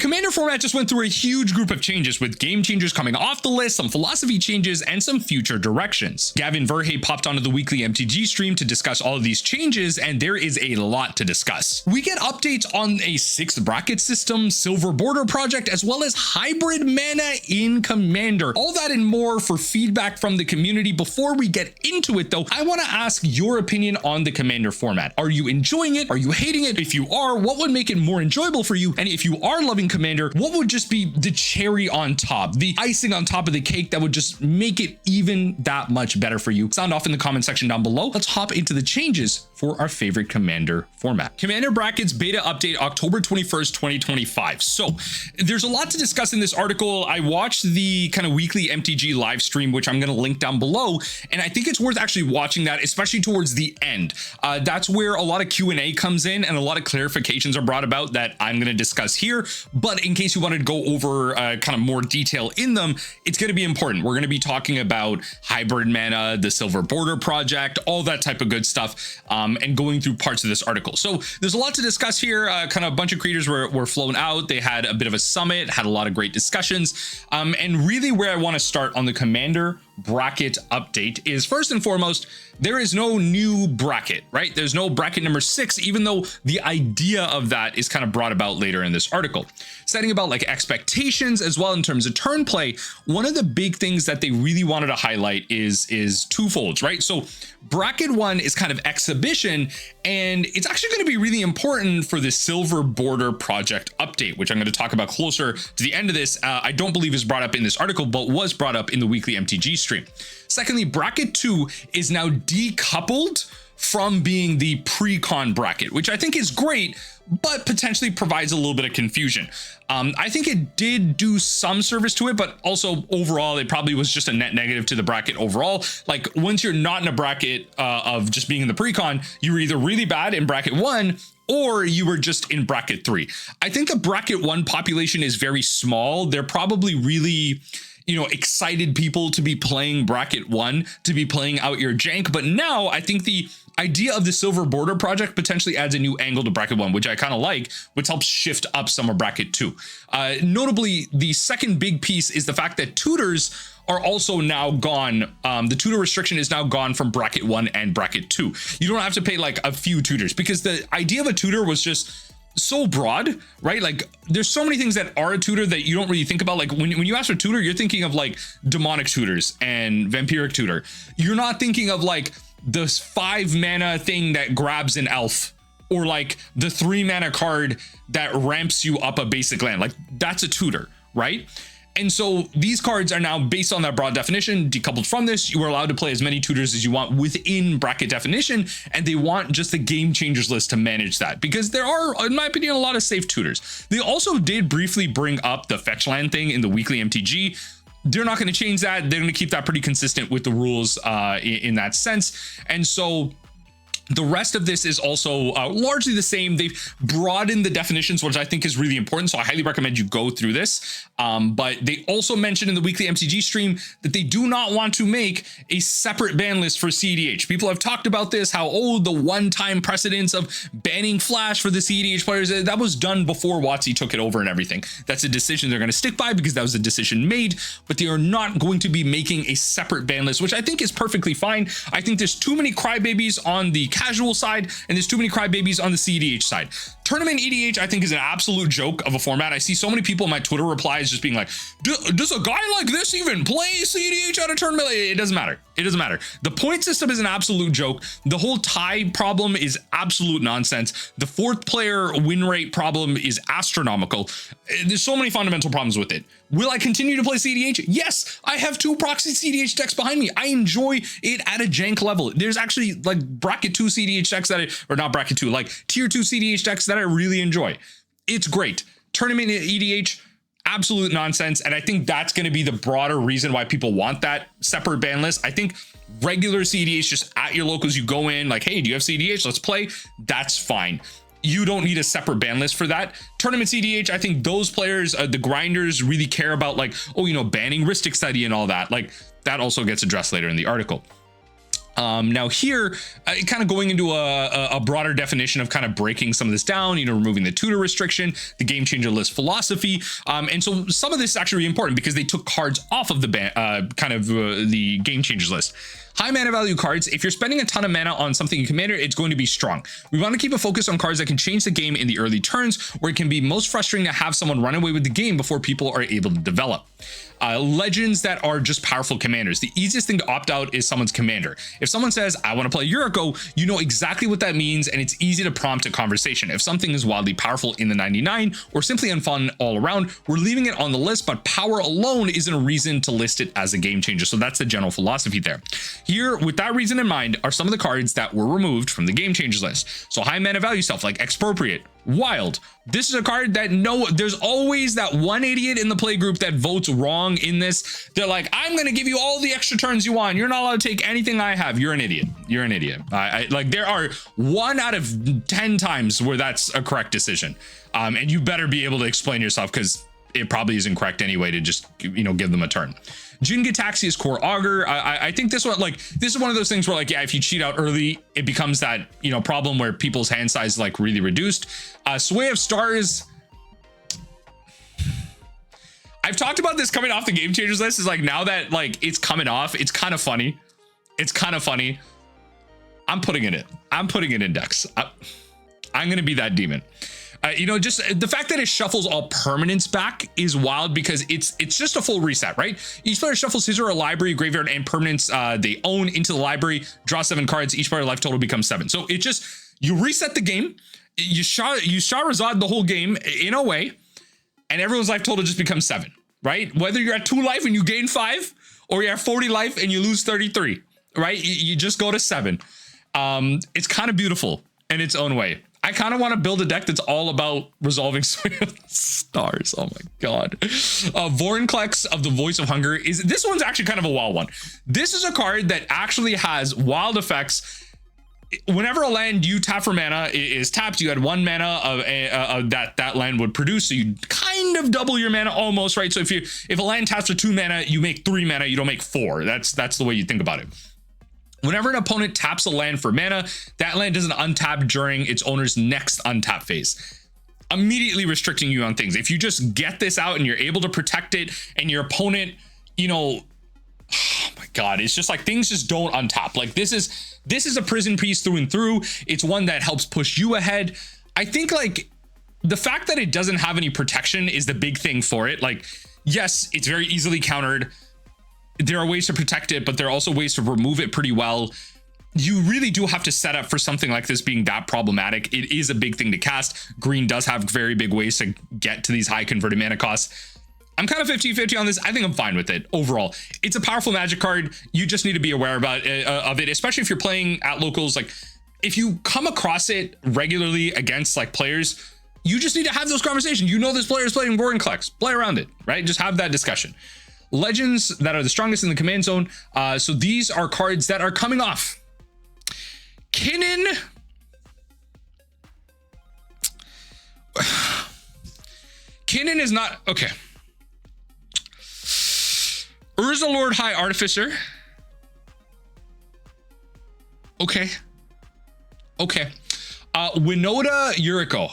Commander format just went through a huge group of changes, with Gamechangers coming off the list, some philosophy changes, and some future directions. Gavin Verhay popped onto the weekly MTG stream to discuss all of these changes, and there is a lot to discuss. We get updates on a 6th bracket system, Silver Border project, as well as hybrid mana in Commander. All that and more for feedback from the community. Before we get into it though, I want to ask your opinion on the Commander format. Are you enjoying it? Are you hating it? If you are, what would make it more enjoyable for you? And if you are loving Commander, what would just be the cherry on top, the icing on top of the cake that would just make it even that much better for you? Sound off in the comment section down below. Let's hop into the changes for our favorite Commander format. Commander brackets beta update October 21st, 2025. So there's a lot to discuss in this article. I watched the kind of weekly MTG live stream, which I'm going to link down below, and I think it's worth actually watching that, especially towards the end. That's where a lot of Q&A comes in and a lot of clarifications are brought about that I'm going to discuss here. But in case you wanted to go over kind of more detail in them, it's going to be important. We're going to be talking about hybrid mana, the Silver Border project, all that type of good stuff, and going through parts of this article. So there's a lot to discuss here. Kind of a bunch of creators were flown out. They had a bit of a summit, had a lot of great discussions. And really where I want to start on the Commander bracket update is, first and foremost, there is no new bracket, right? There's no bracket number 6, even though the idea of that is kind of brought about later in this article. Setting about like expectations as well in terms of turn play, one of the big things that they really wanted to highlight is twofolds, right? So bracket 1 is kind of exhibition, and it's actually going to be really important for the Silver Border project update, which I'm going to talk about closer to the end of this. I don't believe is brought up in this article, but was brought up in the weekly MTG stream. Secondly, bracket 2 is now decoupled from being the pre-con bracket, which I think is great, but potentially provides a little bit of confusion. I think it did do some service to it, but also overall, it probably was just a net negative to the bracket overall. Like once you're not in a bracket of just being in the pre-con, you were either really bad in bracket 1 or you were just in bracket 3. I think the bracket 1 population is very small. They're probably really, excited people to be playing bracket 1, to be playing out your jank. But now I think the idea of the Silver Border project potentially adds a new angle to bracket 1, which I kind of like, which helps shift up some of bracket 2. Notably, the second big piece is the fact that tutors are also now gone. The tutor restriction is now gone from bracket 1 and bracket 2. You don't have to pay like a few tutors, because the idea of a tutor was just so broad, right? Like there's so many things that are a tutor that you don't really think about. Like when you ask for tutor, you're thinking of like demonic tutors and vampiric tutor. You're not thinking of like this 5 mana thing that grabs an elf, or like the 3 mana card that ramps you up a basic land. Like that's a tutor, right? And so these cards are now, based on that broad definition, decoupled from this. You are allowed to play as many tutors as you want within bracket definition, and they want just the Gamechangers list to manage that, because there are, in my opinion, a lot of safe tutors. They also did briefly bring up the fetch land thing in the weekly MTG. They're not going to change that. They're going to keep that pretty consistent with the rules in that sense. And so the rest of this is also largely the same. They've broadened the definitions, which I think is really important. So I highly recommend you go through this. But they also mentioned in the weekly MTG stream that they do not want to make a separate ban list for CEDH. People have talked about this, how, the one-time precedence of banning Flash for the CEDH players, that was done before WotC took it over and everything. That's a decision they're going to stick by, because that was a decision made, but they are not going to be making a separate ban list, which I think is perfectly fine. I think there's too many crybabies on the casual side, and there's too many crybabies on the CEDH side. Tournament EDH, I think, is an absolute joke of a format. I see so many people in my Twitter replies just being like, does a guy like this even play CEDH at a tournament? It doesn't matter. It doesn't matter. The point system is an absolute joke. The whole tie problem is absolute nonsense. The 4th player win rate problem is astronomical. There's so many fundamental problems with it. Will I continue to play CEDH? Yes, I have 2 proxy CEDH decks behind me. I enjoy it at a jank level. There's actually like bracket 2 CEDH decks or not bracket 2, like tier 2 CEDH decks that I really enjoy. It's great. Tournament EDH, absolute nonsense. And I think that's going to be the broader reason why people want that separate ban list. I think regular CEDH, just at your locals, you go in like, hey, do you have CEDH? Let's play. That's fine. You don't need a separate ban list for that. Tournament CEDH, I think those players, the grinders, really care about like, banning Ristic Study and all that. Like that also gets addressed later in the article. Now here, kind of going into a broader definition of kind of breaking some of this down, you know, removing the tutor restriction, the game changer list philosophy. And so some of this is actually really important because they took cards off of the the game changers list. High mana value cards, if you're spending a ton of mana on something in Commander, it's going to be strong. We want to keep a focus on cards that can change the game in the early turns, where it can be most frustrating to have someone run away with the game before people are able to develop. Legends that are just powerful commanders. The easiest thing to opt out is someone's commander. If someone says, I want to play Yuriko, you know exactly what that means, and it's easy to prompt a conversation. If something is wildly powerful in the 99 or simply unfun all around, we're leaving it on the list, but power alone isn't a reason to list it as a game changer. So that's the general philosophy there. Here, with that reason in mind, are some of the cards that were removed from the game changers list. So high mana value stuff like Expropriate, Wild. This is a card that there's always that one idiot in the play group that votes wrong in this. They're like, I'm going to give you all the extra turns you want. You're not allowed to take anything I have. You're an idiot. You're an idiot. Like there are 1 out of 10 times where that's a correct decision. And you better be able to explain yourself because it probably isn't correct anyway to just, you know, give them a turn. Jin Gitaxia's Core Augur. I think this one, like, this is one of those things where, like, yeah, if you cheat out early, it becomes that, you know, problem where people's hand size is like really reduced. Sway of Stars. I've talked about this coming off the game changers list. Is like now that like it's coming off, it's kind of funny. It's kind of funny. I'm putting it in. I'm putting it in decks. I'm gonna be that demon. You know, just the fact that it shuffles all permanents back is wild because it's just a full reset, right? Each player shuffles his or her library, graveyard, and permanents they own into the library, draw 7 cards, each player life total becomes 7. So it just, you reset the game, you Shahrazad the whole game in a way, and everyone's life total just becomes 7, right? Whether you're at 2 life and you gain 5, or you're at 40 life and you lose 33, right? You just go to 7. It's kind of beautiful in its own way. I kind of want to build a deck that's all about resolving stars. Oh my god. Vorinclex of the Voice of Hunger this one's actually kind of a wild one. This is a card that actually has wild effects. Whenever a land you tap for mana is tapped, you had 1 mana of that land would produce. So you kind of double your mana almost, right? So if a land taps for 2 mana, you make 3 mana, you don't make 4. That's the way you think about it. Whenever an opponent taps a land for mana, that land doesn't untap during its owner's next untap phase, immediately restricting you on things. If you just get this out and you're able to protect it and your opponent, you know, oh my god, it's just like things just don't untap. Like this is a prison piece through and through. It's one that helps push you ahead. I think like the fact that it doesn't have any protection is the big thing for it. Like, yes, it's very easily countered. There are ways to protect it, but there are also ways to remove it pretty well. You really do have to set up for something like this being that problematic. It is a big thing to cast. Green does have very big ways to get to these high converted mana costs. I'm kind of 50-50 on this. I think I'm fine with it overall. It's a powerful Magic card. You just need to be aware of it, especially if you're playing at locals. Like if you come across it regularly against like players, you just need to have those conversations. You know this player is playing Vorinclex. Play around it, right? Just have that discussion. Legends that are the strongest in the command zone. So these are cards that are coming off. Kinnan. Kinnan is not, okay. Urza Lord High Artificer. Okay. Okay. Winota Yuriko.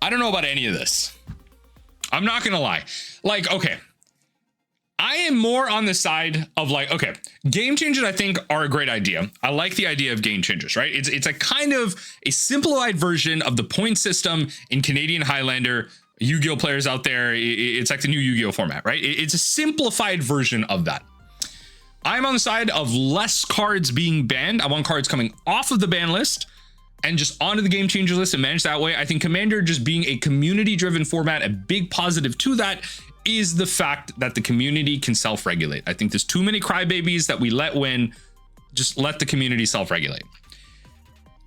I don't know about any of this. I'm not gonna lie. Like, okay. I am more on the side of like, okay, game changers I think are a great idea. I like the idea of game changers, right? It's a kind of a simplified version of the point system in Canadian Highlander. Yu-Gi-Oh players out there, it's like the new Yu-Gi-Oh format, right? It's a simplified version of that. I'm on the side of less cards being banned. I want cards coming off of the ban list and just onto the game changer list and manage that way. I think Commander just being a community driven format, a big positive to that is the fact that the community can self-regulate. I think there's too many crybabies that we let win. Just let the community self-regulate.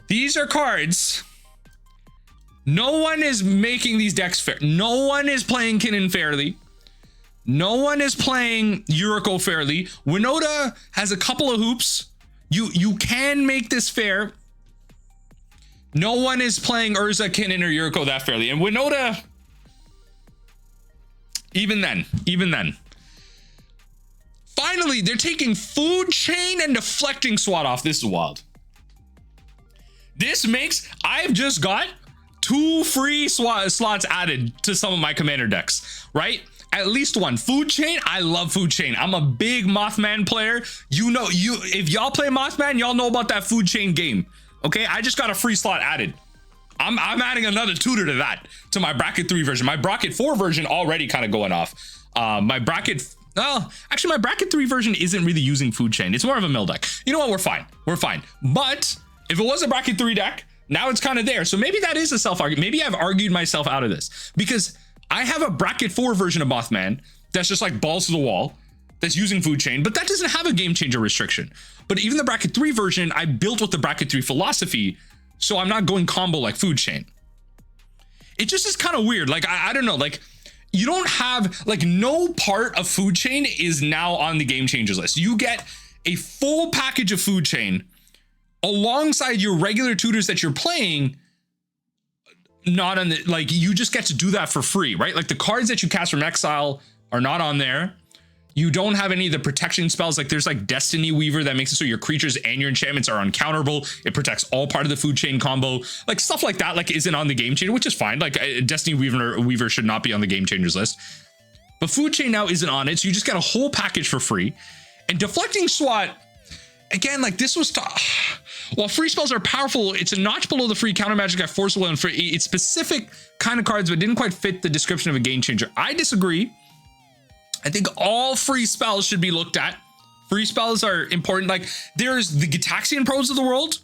These are cards. No one is making these decks fair. No one is playing Kinnan fairly. No one is playing Yuriko fairly. Winota has a couple of hoops. You can make this fair. No one is playing Urza, Kinnan, or Yuriko that fairly. And Winota, even then, finally, they're taking Food Chain and Deflecting SWAT off. This is wild. This makes, I've just got 2 free slots added to some of my commander decks, right? At least one. Food Chain, I love Food Chain. I'm a big Mothman player. You know, if y'all play Mothman, y'all know about that Food Chain game. Okay, I just got a free slot added. I'm adding another tutor to that, to my bracket 3 version. My bracket 4 version already kind of going off. My bracket, well, actually my bracket 3 version isn't really using Food Chain. It's more of a mill deck. You know what, we're fine. We're fine. But if it was a bracket 3 deck, now it's kind of there. So maybe that is a self-argument. Maybe I've argued myself out of this, because I have a bracket 4 version of Mothman that's just like balls to the wall, that's using Food Chain, but that doesn't have a game changer restriction. But even the bracket 3 version, I built with the bracket 3 philosophy, so I'm not going combo like Food Chain. It just is kind of weird. Like, I don't know, like, you don't have, like, no part of Food Chain is now on the Game Changers list. You get a full package of Food Chain alongside your regular tutors that you're playing, not on the, like, you just get to do that for free, right? Like, the cards that you cast from exile are not on there. You don't have any of the protection spells. Like, there's like Destiny Weaver that makes it so your creatures and your enchantments are uncounterable. It protects all part of the Food Chain combo. Like, stuff like that, like, isn't on the Game Changer, which is fine. Like, Destiny Weaver should not be on the Game Changers list. But Food Chain now isn't on it, so you just get a whole package for free. And Deflecting SWAT, again, like, this was while free spells are powerful, it's a notch below the free counter magic at Force Will and free. It's specific kind of cards, but didn't quite fit the description of a Game Changer. I disagree. I think all free spells should be looked at. Free spells are important. Like, there's the Gitaxian Pros of the world.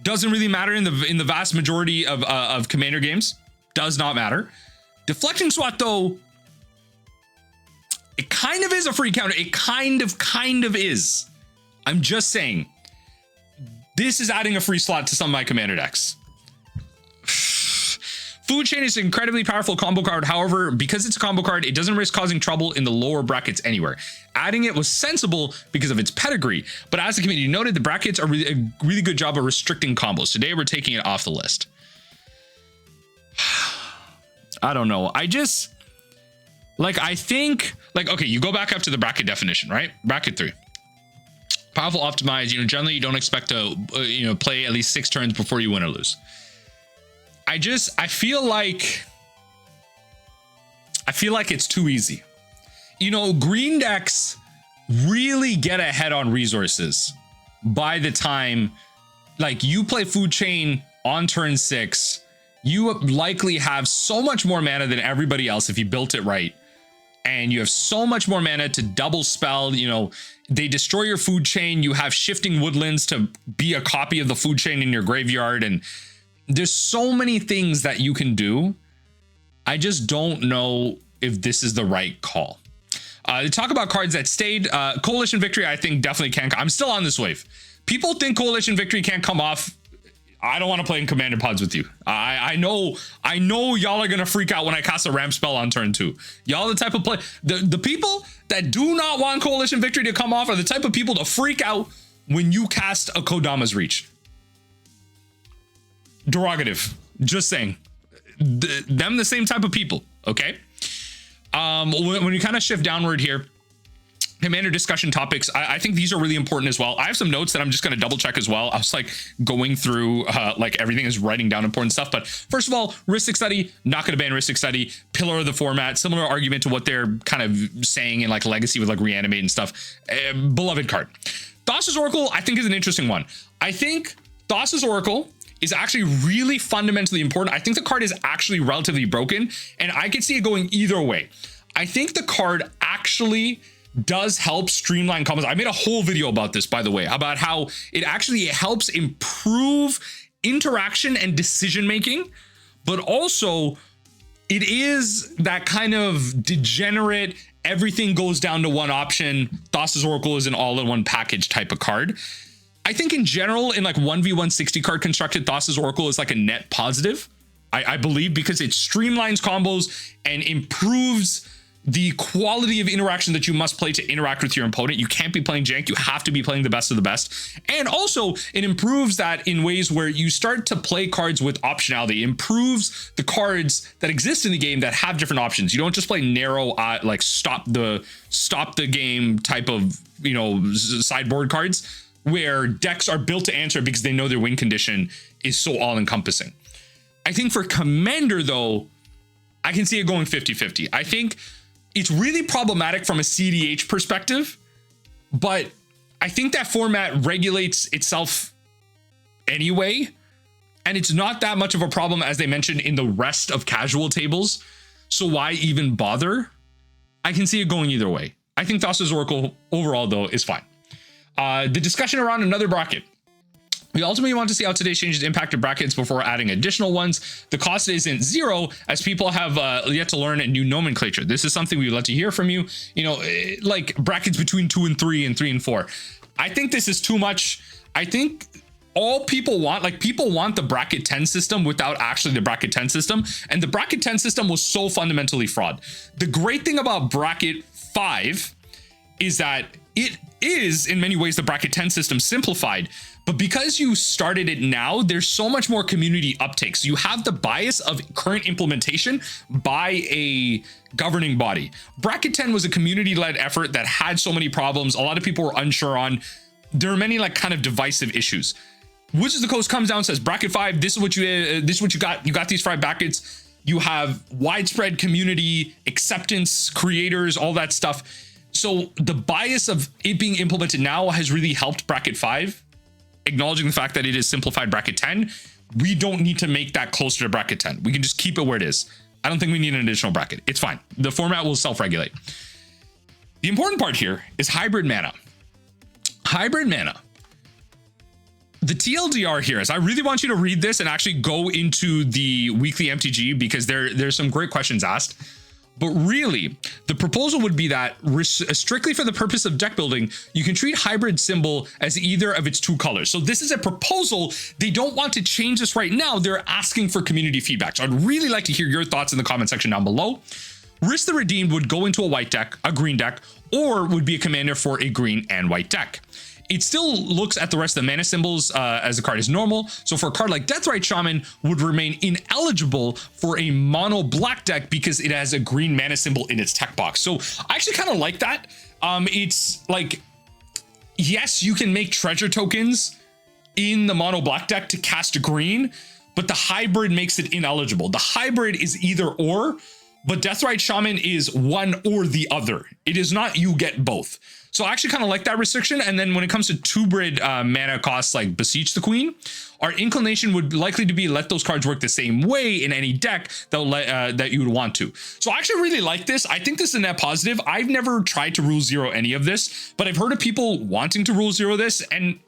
Doesn't really matter in the vast majority of commander games. Does not matter. Deflecting SWAT, though, it kind of is a free counter. It kind of is. I'm just saying, this is adding a free slot to some of my commander decks. Food Chain is an incredibly powerful combo card. However, because it's a combo card, it doesn't risk causing trouble in the lower brackets anywhere. Adding it was sensible because of its pedigree, but as the community noted, the brackets are a really good job of restricting combos. Today, we're taking it off the list. I don't know. I just, like, I think, like, okay, you go back up to the bracket definition, right? Bracket 3. Powerful, optimized, generally you don't expect to, play at least 6 turns before you win or lose. I feel like it's too easy. Green decks really get ahead on resources by the time, like, you play Food Chain on turn 6, you likely have so much more mana than everybody else if you built it right. And you have so much more mana to double spell, they destroy your Food Chain, you have Shifting Woodlands to be a copy of the Food Chain in your graveyard, and there's so many things that you can do. I just don't know if this is the right call. They talk about cards that stayed. Coalition Victory, I think, definitely can't. I'm still on this wave. People think Coalition Victory can't come off. I don't want to play in Commander Pods with you. I know y'all are going to freak out when I cast a ramp spell on turn 2. Y'all the type of play. The people that do not want Coalition Victory to come off are the type of people to freak out when you cast a Kodama's Reach. Derogative, just saying. Them the same type of people, okay? When you kind of shift downward here, commander discussion topics, I think these are really important as well. I have some notes that I'm just going to double check as well. I was like going through like everything is writing down important stuff. But first of all, Rhystic Study, not going to ban Rhystic Study, pillar of the format, similar argument to what they're kind of saying in like Legacy with like Reanimate and stuff. Beloved card. Thassa's Oracle, I think, is an interesting one. I think Thassa's Oracle is actually really fundamentally important. I think the card is actually relatively broken, and I could see it going either way. I think the card actually does help streamline combos. I made a whole video about this, by the way, about how it actually helps improve interaction and decision making, but also it is that kind of degenerate, everything goes down to one option, Thassa's Oracle is an all-in-one package type of card. I think in general, in like 1v160 card constructed, Thassa's Oracle is like a net positive, I believe, because it streamlines combos and improves the quality of interaction that you must play to interact with your opponent. You can't be playing jank. You have to be playing the best of the best. And also it improves that in ways where you start to play cards with optionality. It improves the cards that exist in the game that have different options. You don't just play narrow, like stop the game type of, you know, sideboard cards where decks are built to answer because they know their win condition is so all encompassing. I think for Commander though, I can see it going 50-50. I think it's really problematic from a CDH perspective, but I think that format regulates itself anyway, and it's not that much of a problem as they mentioned in the rest of casual tables. So why even bother? I can see it going either way. I think Thassa's Oracle overall though is fine. The discussion around another bracket. We ultimately want to see how today's changes impacted brackets before adding additional ones. The cost isn't zero, as people have yet to learn a new nomenclature. This is something we'd love to hear from you. You know, like brackets between 2 and 3 and 3 and 4. I think this is too much. I think all people want, like people want the bracket 10 system without actually the bracket 10 system. And the bracket 10 system was so fundamentally fraud. The great thing about bracket 5 is that it is in many ways the bracket 10 system simplified. But because you started it now, there's so much more community uptake. So you have the bias of current implementation by a governing body. Bracket 10 was a community-led effort that had so many problems. A lot of people were unsure on. There are many like kind of divisive issues. Wizards of the Coast comes down and says, bracket 5, this is what you got. You got these 5 brackets. You have widespread community acceptance, creators, all that stuff. So the bias of it being implemented now has really helped bracket 5. Acknowledging the fact that it is simplified bracket 10, we don't need to make that closer to bracket 10. We can just keep it where it is. I don't think we need an additional bracket. It's fine. The format will self-regulate. The important part here is hybrid mana. Hybrid mana. The TLDR here is I really want you to read this and actually go into the weekly MTG because there's some great questions asked. But really, the proposal would be that strictly for the purpose of deck building, you can treat hybrid symbol as either of its 2 colors. So this is a proposal. They don't want to change this right now. They're asking for community feedback. So I'd really like to hear your thoughts in the comment section down below. Risk the Redeemed would go into a white deck, a green deck, or would be a commander for a green and white deck. It still looks at the rest of the mana symbols as the card is normal. So for a card like Deathrite Shaman would remain ineligible for a mono black deck because it has a green mana symbol in its tech box. So I actually kind of like that. It's like, yes, you can make treasure tokens in the mono black deck to cast a green, but the hybrid makes it ineligible. The hybrid is either or, but Deathrite Shaman is one or the other. It is not you get both. So I actually kind of like that restriction. And then when it comes to 2-brid mana costs like Beseech the Queen, our inclination would likely to be let those cards work the same way in any deck that you would want to. So I actually really like this. I think this is a net positive. I've never tried to rule 0 any of this, but I've heard of people wanting to rule 0 this. And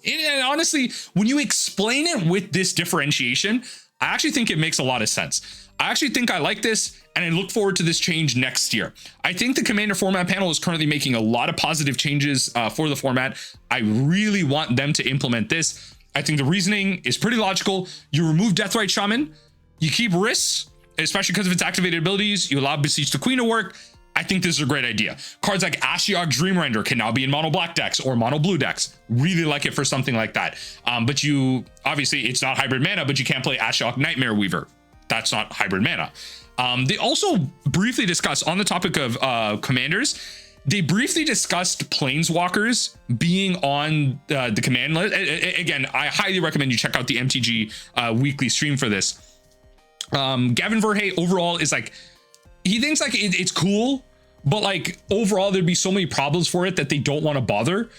honestly, when you explain it with this differentiation, I actually think it makes a lot of sense. I actually think I like this, and I look forward to this change next year. I think the Commander format panel is currently making a lot of positive changes for the format. I really want them to implement this. I think the reasoning is pretty logical. You remove Deathrite Shaman, you keep risks, especially because of its activated abilities. You allow Beseech the Queen to work. I think this is a great idea. Cards like Ashiok Dreamrender can now be in mono black decks or mono blue decks. Really like it for something like that. But you, obviously it's not hybrid mana, but you can't play Ashiok Nightmare Weaver. That's not hybrid mana. They also briefly discussed on the topic of commanders, they briefly discussed planeswalkers being on the command list. Again, I highly recommend you check out the MTG weekly stream for this. Gavin Verhay overall is like, he thinks like it's cool, but like overall there'd be so many problems for it that they don't want to bother.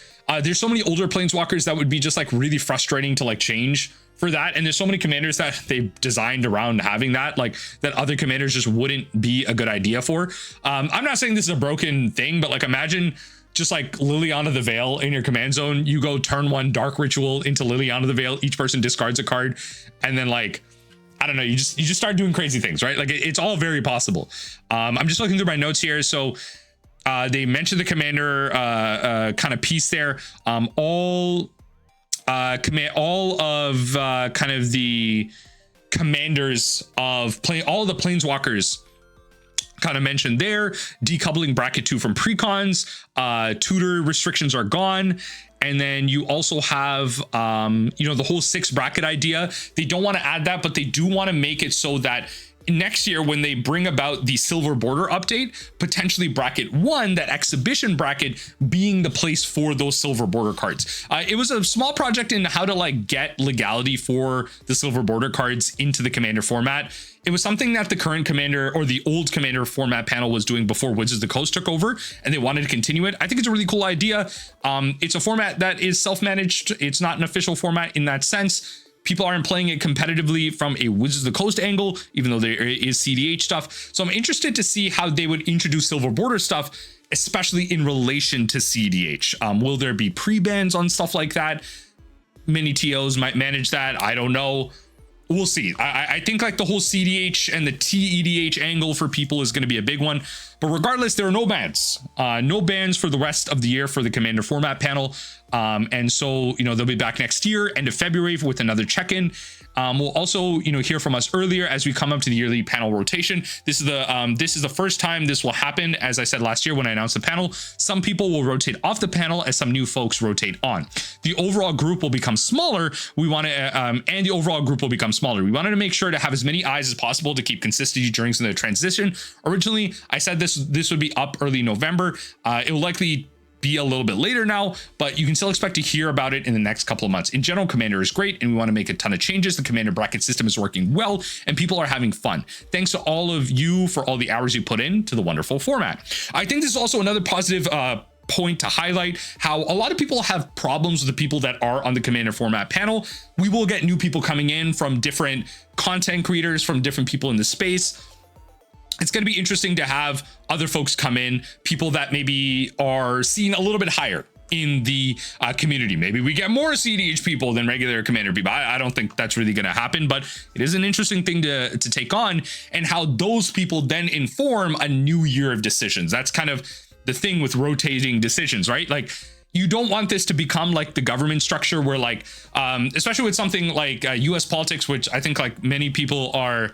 There's so many older planeswalkers that would be just like really frustrating to like change for that, and there's so many commanders that they've designed around having that, like that other commanders just wouldn't be a good idea for. I'm not saying this is a broken thing, but like imagine just like Liliana the Veil in your command zone. You go turn 1 Dark Ritual into Liliana the Veil, each person discards a card, and then like I don't know, you just start doing crazy things, right? Like it's all very possible. I'm just looking through my notes here. So they mentioned the commander kind of piece there. All of kind of the commanders of all the planeswalkers kind of mentioned there, decoupling bracket 2 from precons, tutor restrictions are gone. And then you also have, the whole 6 bracket idea. They don't want to add that, but they do want to make it so that next year, when they bring about the silver border update, potentially bracket 1, that exhibition bracket, being the place for those silver border cards. It was a small project in how to like get legality for the silver border cards into the commander format. It was something that the current commander or the old commander format panel was doing before Wizards of the Coast took over, and they wanted to continue it. I think it's a really cool idea. It's a format that is self-managed. It's not an official format in that sense. People aren't playing it competitively from a Wizards of the Coast angle, even though there is CDH stuff. So I'm interested to see how they would introduce silver border stuff, especially in relation to CDH. Will there be pre-bans on stuff like that? Many TOs might manage that. I don't know. We'll see. I think like the whole CDH and the TEDH angle for people is going to be a big one. But regardless, there are no bans. No bans for the rest of the year for the Commander format panel. And so, they'll be back next year, end of February, with another check-in. We'll also, hear from us earlier as we come up to the yearly panel rotation. This is the first time this will happen. As I said last year when I announced the panel, some people will rotate off the panel as some new folks rotate on. The overall group will become smaller. We wanted to make sure to have as many eyes as possible to keep consistency during the transition. Originally, I said this would be up early November. It will likely be a little bit later now, but you can still expect to hear about it in the next couple of months. In general, Commander is great, and we want to make a ton of changes. The Commander bracket system is working well, and people are having fun. Thanks to all of you for all the hours you put into the wonderful format. I think this is also another positive point to highlight how a lot of people have problems with the people that are on the Commander format panel. We will get new people coming in from different content creators, from different people in the space. It's going to be interesting to have other folks come in, people that maybe are seen a little bit higher in the community. Maybe we get more CDH people than regular Commander people. I don't think that's really going to happen, but it is an interesting thing to take on, and how those people then inform a new year of decisions. That's kind of the thing with rotating decisions, right? Like, you don't want this to become like the government structure where like, especially with something like US politics, which I think like many people are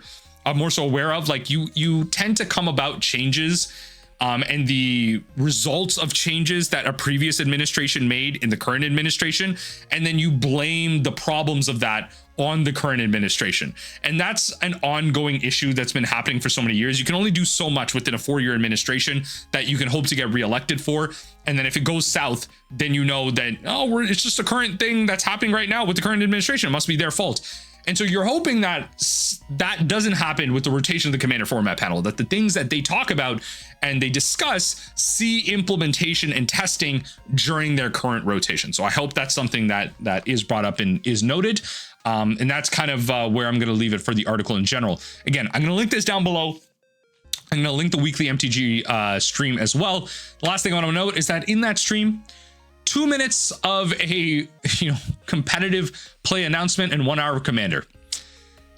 more so aware of, like you tend to come about changes and the results of changes that a previous administration made in the current administration, and then you blame the problems of that on the current administration. And that's an ongoing issue that's been happening for so many years. You can only do so much within a 4-year administration that you can hope to get reelected for. And then if it goes south, then you know that, it's just a current thing that's happening right now with the current administration. It must be their fault. And so you're hoping that that doesn't happen with the rotation of the Commander format panel, that the things that they talk about and they discuss see implementation and testing during their current rotation. So I hope that's something that is brought up and is noted. And that's kind of where I'm going to leave it for the article in general. Again, I'm going to link this down below. I'm going to link the weekly MTG stream as well. The last thing I want to note is that in that stream, 2 minutes of a competitive play announcement and 1 hour of Commander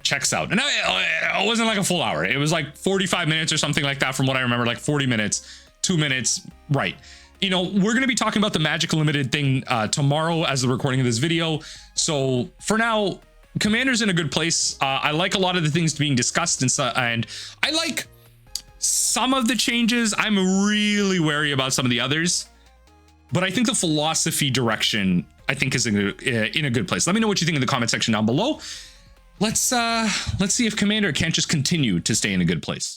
checks out. And it wasn't like a full hour. It was like 45 minutes or something like that from what I remember, like 40 minutes, 2 minutes. Right. We're going to be talking about the Magic Limited thing tomorrow as the recording of this video. So for now, Commander's in a good place. I like a lot of the things being discussed, and I like some of the changes. I'm really wary about some of the others. But I think the philosophy direction, I think, is in a good place. Let me know what you think in the comment section down below. Let's see if Commander can't just continue to stay in a good place.